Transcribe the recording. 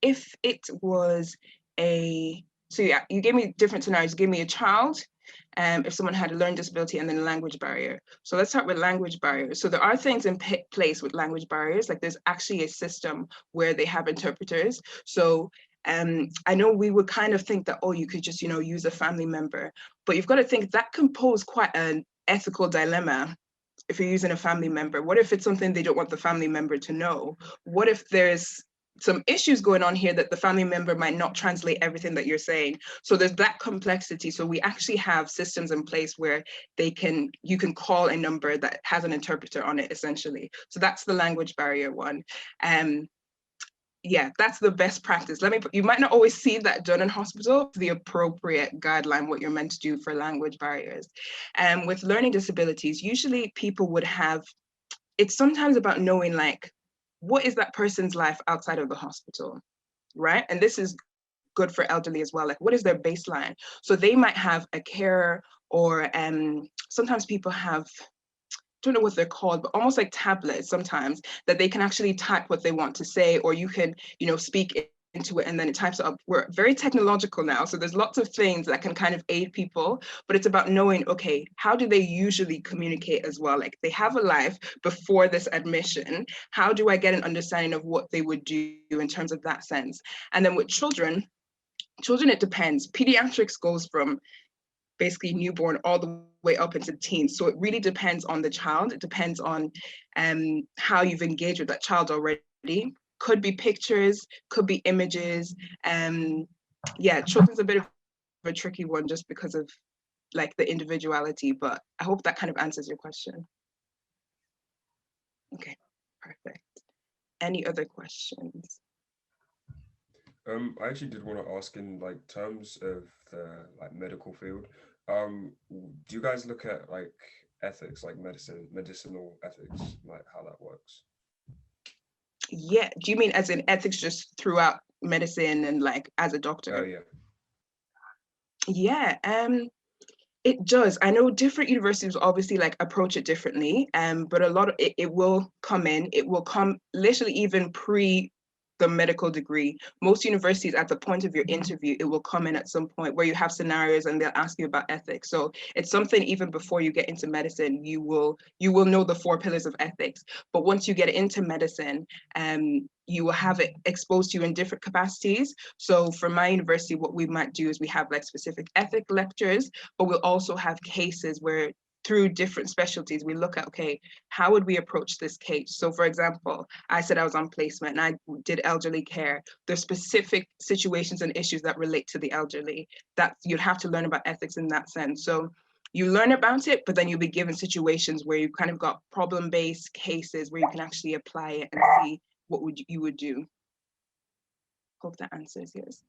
if it was so yeah, you gave me different scenarios. You gave me a child, if someone had a learning disability, and then a language barrier. So let's start with language barriers. So there are things in place with language barriers, like there's actually a system where they have interpreters. So I know we would kind of think that, oh, you could just, use a family member, but you've got to think that can pose quite an ethical dilemma. If you're using a family member, what if it's something they don't want the family member to know? What if there's some issues going on here that the family member might not translate everything that you're saying? So there's that complexity. So we actually have systems in place where you can call a number that has an interpreter on it, essentially. So that's the language barrier one. Yeah, that's the best practice. You might not always see that done in hospital, the appropriate guideline, what you're meant to do for language barriers. And with learning disabilities, usually people would it's sometimes about knowing, like, what is that person's life outside of the hospital, right? And this is good for elderly as well. Like, what is their baseline? So they might have a carer, or sometimes people have, don't know what they're called, but almost like tablets sometimes, that they can actually type what they want to say, or you can, speak into it and then it types it up. We're very technological now, so there's lots of things that can kind of aid people, but it's about knowing, okay, how do they usually communicate as well? Like, they have a life before this admission. How do I get an understanding of what they would do in terms of that sense? And then with children, it depends. Pediatrics goes from basically newborn all the way up into teens. So it really depends on the child. It depends on how you've engaged with that child already. Could be pictures, could be images. Yeah, children's a bit of a tricky one just because of like the individuality, but I hope that kind of answers your question. Okay, perfect. Any other questions? I actually did want to ask, in like terms of the like medical field, do you guys look at like ethics, like medicinal ethics, like how that works? Yeah, do you mean as in ethics just throughout medicine and like as a Oh doctor? yeah. Yeah, it does. I know different universities obviously like approach it differently, but a lot of it will come in. It will come literally even pre the medical degree. Most universities, at the point of your interview, it will come in at some point where you have scenarios and they'll ask you about ethics. So it's something even before you get into medicine, you will know the 4 pillars of ethics. But once you get into medicine, you will have it exposed to you in different capacities. So for my university, what we might do is we have like specific ethic lectures, but we'll also have cases where through different specialties, we look at, okay, how would we approach this case? So for example, I said I was on placement and I did elderly care. There's specific situations and issues that relate to the elderly that you'd have to learn about ethics in that sense. So you learn about it, but then you'll be given situations where you kind of got problem-based cases where you can actually apply it and see what you would do. Hope that answers yours.